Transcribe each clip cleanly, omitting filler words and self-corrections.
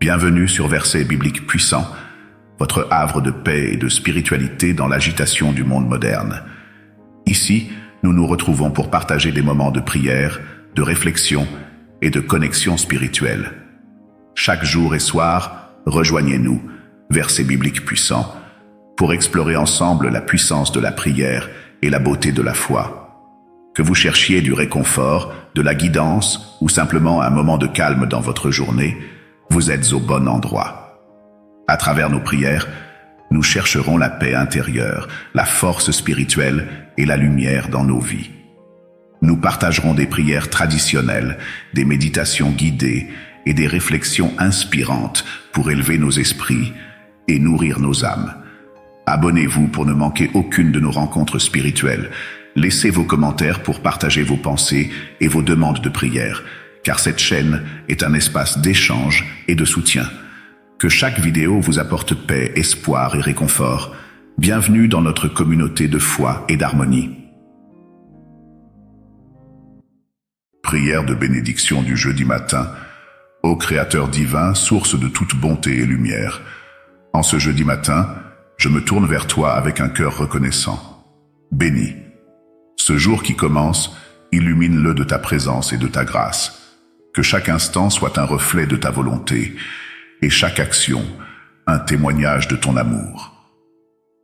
Bienvenue sur Versets bibliques puissants, votre havre de paix et de spiritualité dans l'agitation du monde moderne. Ici, nous nous retrouvons pour partager des moments de prière, de réflexion et de connexion spirituelle. Chaque jour et soir, rejoignez-nous, Versets bibliques puissants, pour explorer ensemble la puissance de la prière et la beauté de la foi. Que vous cherchiez du réconfort, de la guidance ou simplement un moment de calme dans votre journée, vous êtes au bon endroit. À travers nos prières, nous chercherons la paix intérieure, la force spirituelle et la lumière dans nos vies. Nous partagerons des prières traditionnelles, des méditations guidées et des réflexions inspirantes pour élever nos esprits et nourrir nos âmes. Abonnez-vous pour ne manquer aucune de nos rencontres spirituelles. Laissez vos commentaires pour partager vos pensées et vos demandes de prière, car cette chaîne est un espace d'échange et de soutien. Que chaque vidéo vous apporte paix, espoir et réconfort. Bienvenue dans notre communauté de foi et d'harmonie. Prière de bénédiction du jeudi matin. Ô Créateur divin, source de toute bonté et lumière, en ce jeudi matin, je me tourne vers toi avec un cœur reconnaissant. Béni. Ce jour qui commence, illumine-le de ta présence et de ta grâce. Que chaque instant soit un reflet de ta volonté, et chaque action, un témoignage de ton amour.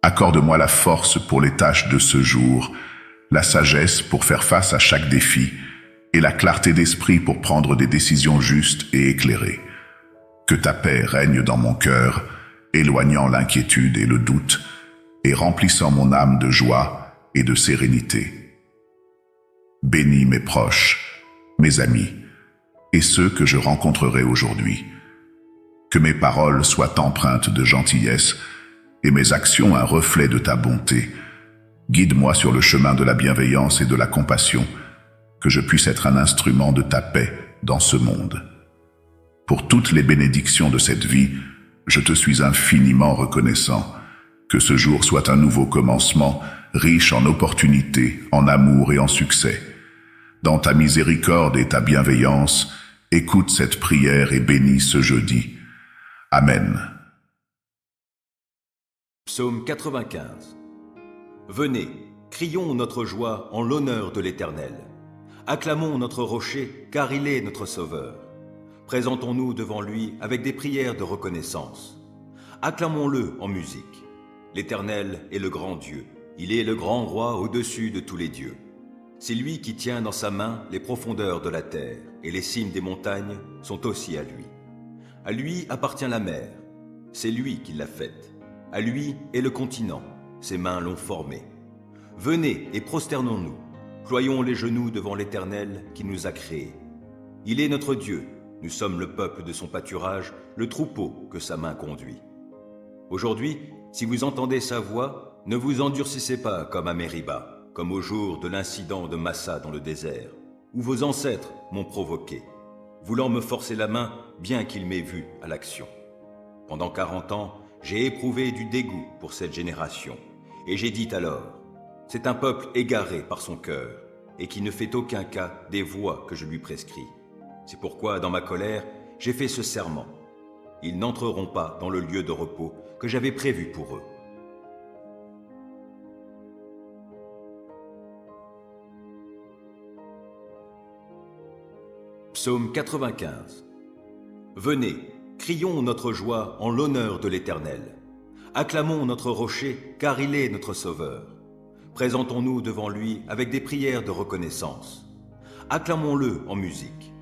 Accorde-moi la force pour les tâches de ce jour, la sagesse pour faire face à chaque défi, et la clarté d'esprit pour prendre des décisions justes et éclairées. Que ta paix règne dans mon cœur, éloignant l'inquiétude et le doute, et remplissant mon âme de joie et de sérénité. Bénis mes proches, mes amis, et ceux que je rencontrerai aujourd'hui. Que mes paroles soient empreintes de gentillesse et mes actions un reflet de ta bonté. Guide-moi sur le chemin de la bienveillance et de la compassion, que je puisse être un instrument de ta paix dans ce monde. Pour toutes les bénédictions de cette vie, je te suis infiniment reconnaissant. Que ce jour soit un nouveau commencement, riche en opportunités, en amour et en succès. Dans ta miséricorde et ta bienveillance, écoute cette prière et bénis ce jeudi. Amen. Psaume 95. Venez, crions notre joie en l'honneur de l'Éternel. Acclamons notre rocher, car il est notre sauveur. Présentons-nous devant lui avec des prières de reconnaissance. Acclamons-le en musique. L'Éternel est le grand Dieu. Il est le grand roi au-dessus de tous les dieux. C'est lui qui tient dans sa main les profondeurs de la terre, et les cimes des montagnes sont aussi à lui. À lui appartient la mer, c'est lui qui l'a faite. À lui est le continent, ses mains l'ont formé. Venez et prosternons-nous, ployons les genoux devant l'Éternel qui nous a créés. Il est notre Dieu, nous sommes le peuple de son pâturage, le troupeau que sa main conduit. Aujourd'hui, si vous entendez sa voix, ne vous endurcissez pas comme à Mériba, comme au jour de l'incident de Massa dans le désert, où vos ancêtres m'ont provoqué, voulant me forcer la main, bien qu'ils m'aient vu à l'action. Pendant 40 ans, j'ai éprouvé du dégoût pour cette génération, et j'ai dit alors, c'est un peuple égaré par son cœur, et qui ne fait aucun cas des voies que je lui prescris. C'est pourquoi, dans ma colère, j'ai fait ce serment. Ils n'entreront pas dans le lieu de repos que j'avais prévu pour eux. Psaume 95. Venez, crions notre joie en l'honneur de l'Éternel. Acclamons notre rocher, car il est notre sauveur. Présentons-nous devant lui avec des prières de reconnaissance. Acclamons-le en musique.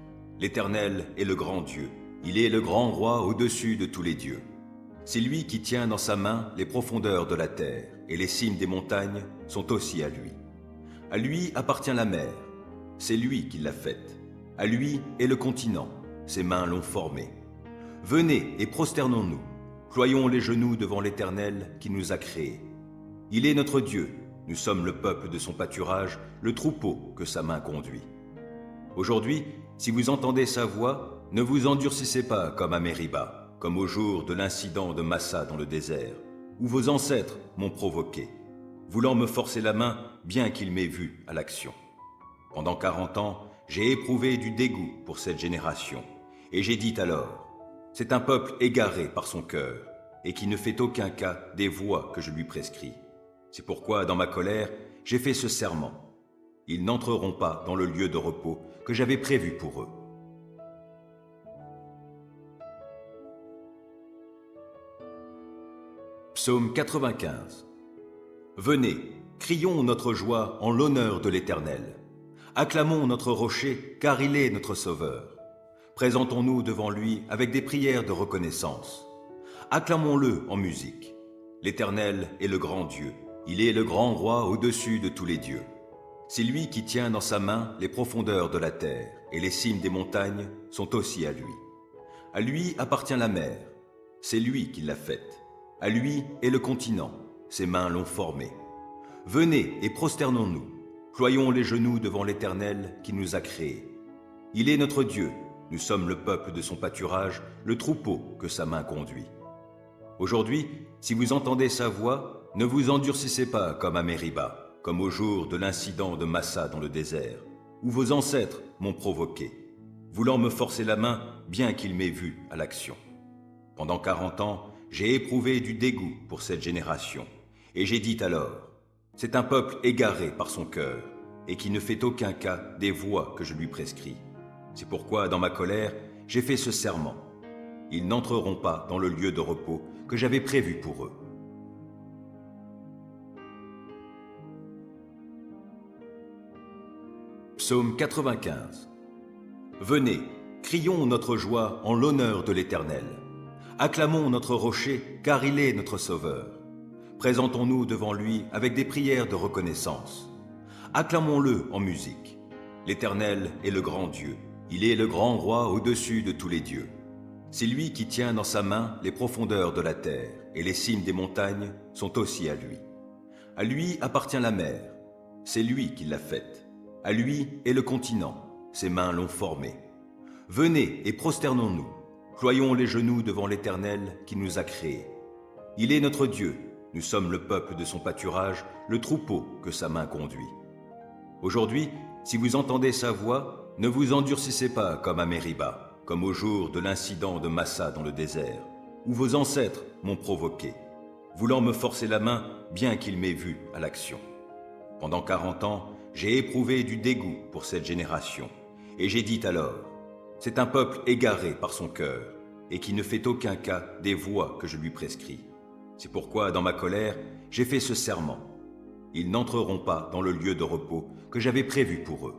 L'Éternel est le grand Dieu. Il est le grand roi au-dessus de tous les dieux. C'est lui qui tient dans sa main les profondeurs de la terre, et les cimes des montagnes sont aussi à lui. À lui appartient la mer, c'est lui qui l'a faite. À lui est le continent, ses mains l'ont formé. Venez et prosternons-nous, ployons les genoux devant l'Éternel qui nous a créés. Il est notre Dieu, nous sommes le peuple de son pâturage, le troupeau que sa main conduit. Aujourd'hui, si vous entendez sa voix, ne vous endurcissez pas comme à Mériba, comme au jour de l'incident de Massa dans le désert, où vos ancêtres m'ont provoqué, voulant me forcer la main, bien qu'ils m'aient vu à l'action. Pendant 40 ans, j'ai éprouvé du dégoût pour cette génération, et j'ai dit alors, C'est un peuple égaré par son cœur, et qui ne fait aucun cas des voies que je lui prescris. C'est pourquoi, dans ma colère, j'ai fait ce serment. Ils n'entreront pas dans le lieu de repos que j'avais prévu pour eux. Psaume 95. Venez, crions notre joie en l'honneur de l'Éternel. Acclamons notre rocher, car il est notre sauveur. Présentons-nous devant lui avec des prières de reconnaissance. Acclamons-le en musique. L'Éternel est le grand Dieu. Il est le grand roi au-dessus de tous les dieux. C'est lui qui tient dans sa main les profondeurs de la terre, et les cimes des montagnes sont aussi à lui. À lui appartient la mer. C'est lui qui l'a faite. À lui est le continent. Ses mains l'ont formé. Venez et prosternons-nous. Ployons les genoux devant l'Éternel qui nous a créés. Il est notre Dieu. Nous sommes le peuple de son pâturage, le troupeau que sa main conduit. Aujourd'hui, si vous entendez sa voix, ne vous endurcissez pas comme à Mériba, comme au jour de l'incident de Massa dans le désert, où vos ancêtres m'ont provoqué, voulant me forcer la main, bien qu'ils m'aient vu à l'action. Pendant 40 ans, j'ai éprouvé du dégoût pour cette génération, et j'ai dit alors, c'est un peuple égaré par son cœur, et qui ne fait aucun cas des voies que je lui prescris. C'est pourquoi, dans ma colère, j'ai fait ce serment. Ils n'entreront pas dans le lieu de repos que j'avais prévu pour eux. Psaume 95. Venez, crions notre joie en l'honneur de l'Éternel. Acclamons notre rocher, car il est notre sauveur. Présentons-nous devant lui avec des prières de reconnaissance. Acclamons-le en musique. L'Éternel est le grand Dieu. Il est le grand roi au-dessus de tous les dieux. C'est lui qui tient dans sa main les profondeurs de la terre, et les cimes des montagnes sont aussi à lui. À lui appartient la mer. C'est lui qui l'a faite. À lui est le continent. Ses mains l'ont formé. Venez et prosternons-nous. Ployons les genoux devant l'Éternel qui nous a créés. Il est notre Dieu. Nous sommes le peuple de son pâturage, le troupeau que sa main conduit. Aujourd'hui, si vous entendez sa voix, ne vous endurcissez pas comme à Mériba, comme au jour de l'incident de Massa dans le désert, où vos ancêtres m'ont provoqué, voulant me forcer la main, bien qu'ils m'aient vu à l'action. Pendant 40 ans, j'ai éprouvé du dégoût pour cette génération, et j'ai dit alors, c'est un peuple égaré par son cœur, et qui ne fait aucun cas des voies que je lui prescris. C'est pourquoi, dans ma colère, j'ai fait ce serment. Ils n'entreront pas dans le lieu de repos que j'avais prévu pour eux.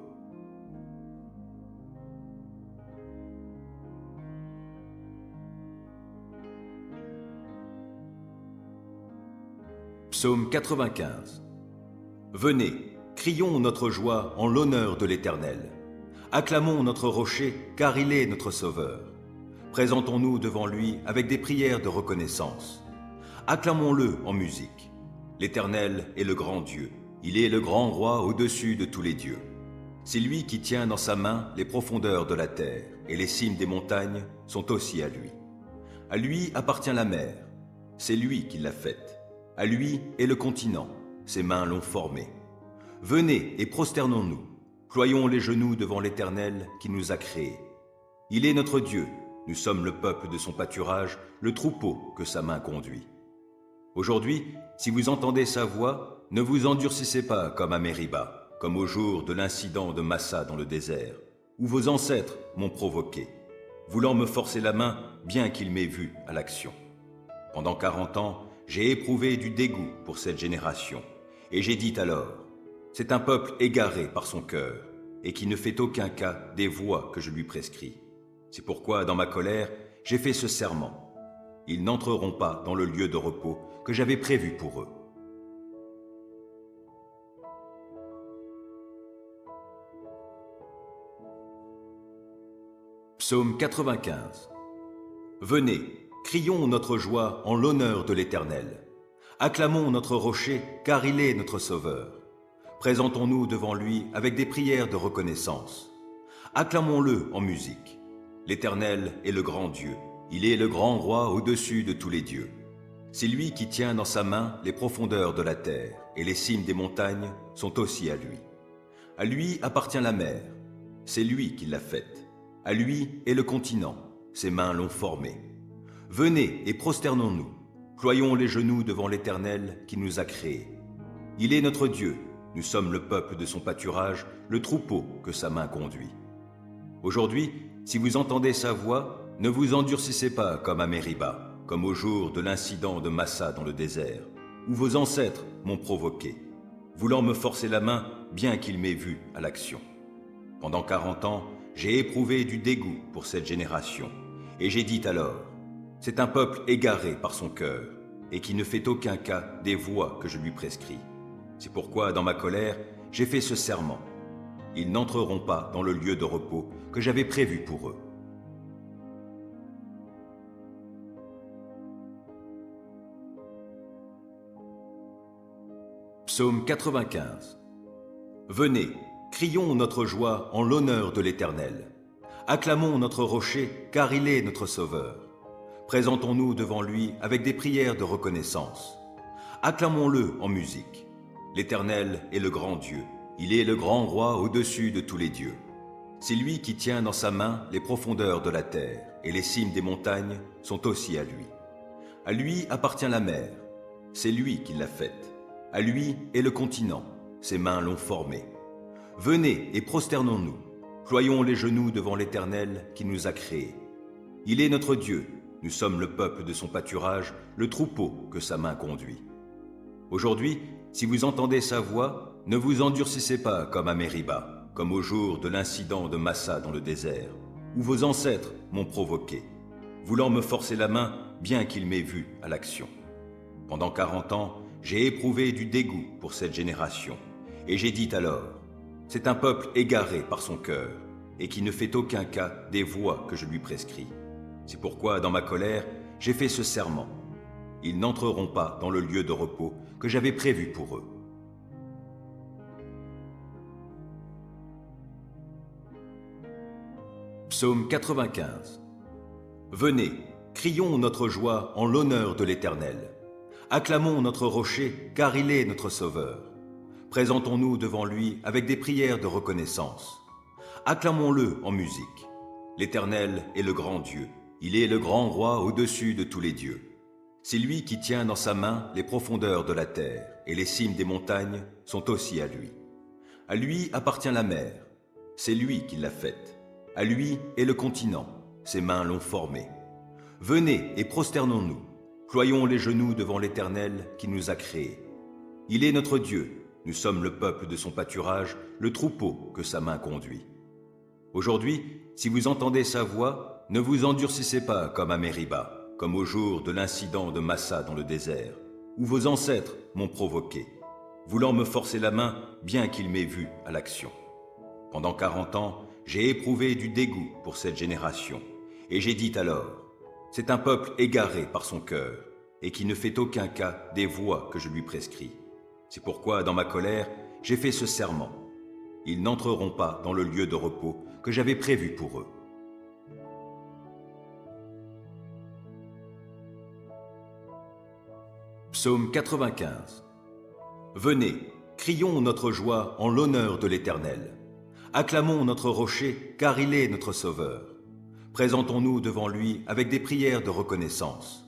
Psaume 95. Venez, crions notre joie en l'honneur de l'Éternel. Acclamons notre rocher, car il est notre sauveur. Présentons-nous devant lui avec des prières de reconnaissance. Acclamons-le en musique. L'Éternel est le grand Dieu. Il est le grand roi au-dessus de tous les dieux. C'est lui qui tient dans sa main les profondeurs de la terre, et les cimes des montagnes sont aussi à lui. À lui appartient la mer. C'est lui qui l'a faite. À lui est le continent. Ses mains l'ont formé. Venez et prosternons-nous. Ployons les genoux devant l'Éternel qui nous a créés. Il est notre Dieu. Nous sommes le peuple de son pâturage, le troupeau que sa main conduit. Aujourd'hui, si vous entendez sa voix, ne vous endurcissez pas comme à Mériba, comme au jour de l'incident de Massa dans le désert, où vos ancêtres m'ont provoqué, voulant me forcer la main, bien qu'ils m'aient vu à l'action. Pendant 40 ans, j'ai éprouvé du dégoût pour cette génération, et j'ai dit alors, c'est un peuple égaré par son cœur, et qui ne fait aucun cas des voies que je lui prescris. C'est pourquoi, dans ma colère, j'ai fait ce serment. Ils n'entreront pas dans le lieu de repos que j'avais prévu pour eux. Psaume 95. Venez, crions notre joie en l'honneur de l'Éternel. Acclamons notre rocher, car il est notre sauveur. Présentons-nous devant lui avec des prières de reconnaissance. Acclamons-le en musique. L'Éternel est le grand Dieu. Il est le grand roi au-dessus de tous les dieux. C'est lui qui tient dans sa main les profondeurs de la terre, et les cimes des montagnes sont aussi à lui. À lui appartient la mer. C'est lui qui l'a faite. À lui est le continent. ses mains l'ont formé. Venez et prosternons-nous, ployons les genoux devant l'Éternel qui nous a créés. Il est notre Dieu, nous sommes le peuple de son pâturage, le troupeau que sa main conduit. Aujourd'hui, si vous entendez sa voix, ne vous endurcissez pas comme à Mériba, comme au jour de l'incident de Massa dans le désert, où vos ancêtres m'ont provoqué, voulant me forcer la main bien qu'ils m'aient vu à l'action. Pendant 40 ans, j'ai éprouvé du dégoût pour cette génération, et j'ai dit alors, c'est un peuple égaré par son cœur, et qui ne fait aucun cas des voies que je lui prescris. C'est pourquoi, dans ma colère, j'ai fait ce serment. Ils n'entreront pas dans le lieu de repos que j'avais prévu pour eux. Psaume 95. Venez, crions notre joie en l'honneur de l'Éternel. Acclamons notre rocher, car il est notre sauveur. Présentons-nous devant lui avec des prières de reconnaissance. Acclamons-le en musique. L'Éternel est le grand Dieu. Il est le grand roi au-dessus de tous les dieux. C'est lui qui tient dans sa main les profondeurs de la terre, et les cimes des montagnes sont aussi à lui. À lui appartient la mer, c'est lui qui l'a faite. À lui est le continent, ses mains l'ont formé. Venez et prosternons-nous, ployons les genoux devant l'Éternel qui nous a créés. Il est notre Dieu, nous sommes le peuple de son pâturage, le troupeau que sa main conduit. Aujourd'hui, si vous entendez sa voix, ne vous endurcissez pas comme à Mériba, comme au jour de l'incident de Massa dans le désert, où vos ancêtres m'ont provoqué, voulant me forcer la main bien qu'ils m'aient vu à l'action. Pendant 40 ans, j'ai éprouvé du dégoût pour cette génération, et j'ai dit alors, c'est un peuple égaré par son cœur, et qui ne fait aucun cas des voies que je lui prescris. C'est pourquoi, dans ma colère, j'ai fait ce serment. Ils n'entreront pas dans le lieu de repos que j'avais prévu pour eux. Psaume 95. Venez, crions notre joie en l'honneur de l'Éternel. Acclamons notre rocher, car il est notre sauveur. Présentons-nous devant lui avec des prières de reconnaissance. Acclamons-le en musique. L'Éternel est le grand Dieu. Il est le grand roi au-dessus de tous les dieux. C'est lui qui tient dans sa main les profondeurs de la terre, et les cimes des montagnes sont aussi à lui. À lui appartient la mer, c'est lui qui l'a faite. À lui est le continent, ses mains l'ont formé. Venez et prosternons-nous, ployons les genoux devant l'Éternel qui nous a créés. Il est notre Dieu, nous sommes le peuple de son pâturage, le troupeau que sa main conduit. Aujourd'hui, si vous entendez sa voix, ne vous endurcissez pas comme à Mériba, comme au jour de l'incident de Massa dans le désert, où vos ancêtres m'ont provoqué, voulant me forcer la main bien qu'ils m'aient vu à l'action. Pendant 40 ans, j'ai éprouvé du dégoût pour cette génération, et j'ai dit alors, c'est un peuple égaré par son cœur, et qui ne fait aucun cas des voies que je lui prescris. C'est pourquoi, dans ma colère, j'ai fait ce serment. Ils n'entreront pas dans le lieu de repos que j'avais prévu pour eux. Psaume 95. Venez, crions notre joie en l'honneur de l'Éternel. Acclamons notre rocher, car il est notre sauveur. Présentons-nous devant lui avec des prières de reconnaissance.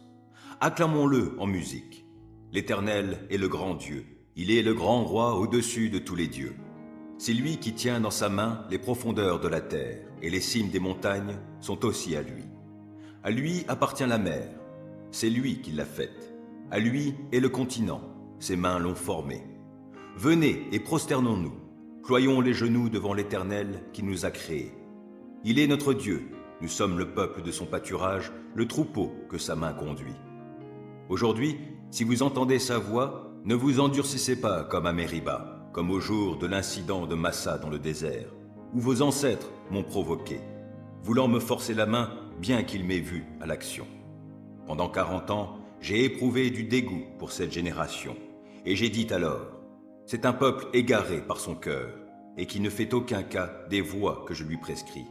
Acclamons-le en musique. L'Éternel est le grand Dieu. Il est le grand roi au-dessus de tous les dieux. C'est lui qui tient dans sa main les profondeurs de la terre, et les cimes des montagnes sont aussi à lui. À lui appartient la mer, c'est lui qui l'a faite. À lui est le continent, ses mains l'ont formé. Venez et prosternons-nous, ployons les genoux devant l'Éternel qui nous a créés. Il est notre Dieu, nous sommes le peuple de son pâturage, le troupeau que sa main conduit. Aujourd'hui, si vous entendez sa voix, ne vous endurcissez pas comme à Mériba, comme au jour de l'incident de Massa dans le désert, où vos ancêtres m'ont provoqué, voulant me forcer la main bien qu'ils m'aient vu à l'action. Pendant 40 ans, j'ai éprouvé du dégoût pour cette génération, et j'ai dit alors, c'est un peuple égaré par son cœur, et qui ne fait aucun cas des voies que je lui prescris.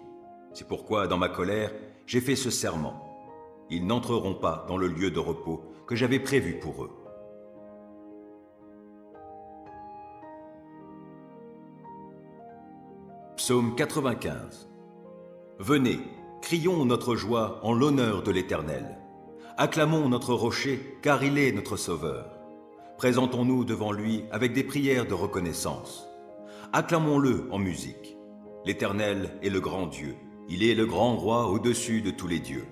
C'est pourquoi, dans ma colère, j'ai fait ce serment. Ils n'entreront pas dans le lieu de repos que j'avais prévu pour eux. Psaume 95. Venez, crions notre joie en l'honneur de l'Éternel. Acclamons notre rocher, car il est notre sauveur. Présentons-nous devant lui avec des prières de reconnaissance. Acclamons-le en musique. L'Éternel est le grand Dieu. Il est le grand roi au-dessus de tous les dieux.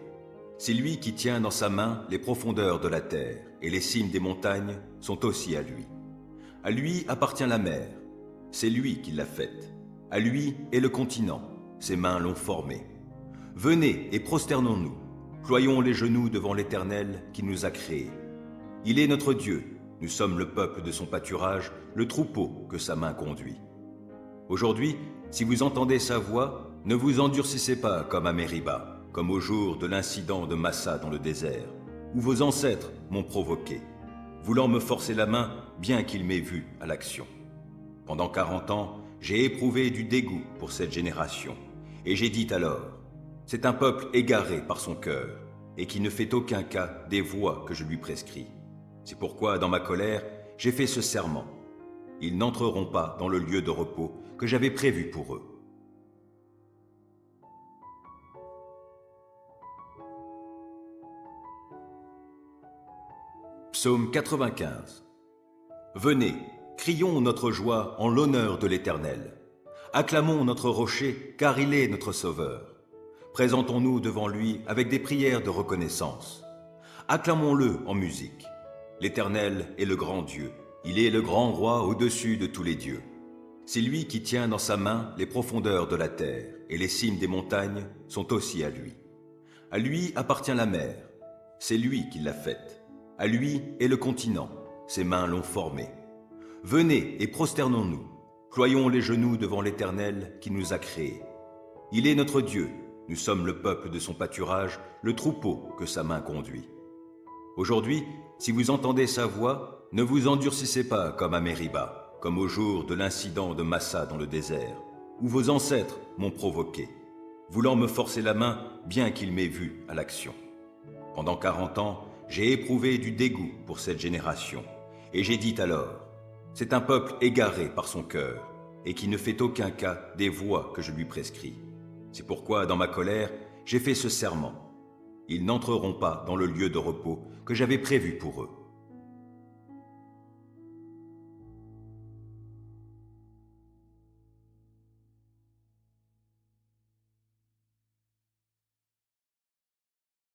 C'est lui qui tient dans sa main les profondeurs de la terre, et les cimes des montagnes sont aussi à lui. À lui appartient la mer, c'est lui qui l'a faite. À lui est le continent, ses mains l'ont formé. Venez et prosternons-nous, ployons les genoux devant l'Éternel qui nous a créés. Il est notre Dieu, nous sommes le peuple de son pâturage, le troupeau que sa main conduit. Aujourd'hui, si vous entendez sa voix, ne vous endurcissez pas comme à Mériba, comme au jour de l'incident de Massa dans le désert, où vos ancêtres m'ont provoqué, voulant me forcer la main bien qu'ils m'aient vu à l'action. Pendant 40 ans, j'ai éprouvé du dégoût pour cette génération, et j'ai dit alors, c'est un peuple égaré par son cœur, et qui ne fait aucun cas des voies que je lui prescris. C'est pourquoi, dans ma colère, j'ai fait ce serment. Ils n'entreront pas dans le lieu de repos que j'avais prévu pour eux. Psaume 95. Venez, crions notre joie en l'honneur de l'Éternel. Acclamons notre rocher, car il est notre sauveur. Présentons-nous devant lui avec des prières de reconnaissance. Acclamons-le en musique. L'Éternel est le grand Dieu. Il est le grand roi au-dessus de tous les dieux. C'est lui qui tient dans sa main les profondeurs de la terre, et les cimes des montagnes sont aussi à lui. À lui appartient la mer, c'est lui qui l'a faite. À lui est le continent, ses mains l'ont formé. Venez et prosternons-nous, ployons les genoux devant l'Éternel qui nous a créés. Il est notre Dieu, nous sommes le peuple de son pâturage, le troupeau que sa main conduit. Aujourd'hui, si vous entendez sa voix, ne vous endurcissez pas comme à Mériba, comme au jour de l'incident de Massa dans le désert, où vos ancêtres m'ont provoqué, voulant me forcer la main bien qu'ils m'aient vu à l'action. Pendant 40 ans, j'ai éprouvé du dégoût pour cette génération, et j'ai dit alors, c'est un peuple égaré par son cœur, et qui ne fait aucun cas des voies que je lui prescris. C'est pourquoi, dans ma colère, j'ai fait ce serment. Ils n'entreront pas dans le lieu de repos que j'avais prévu pour eux.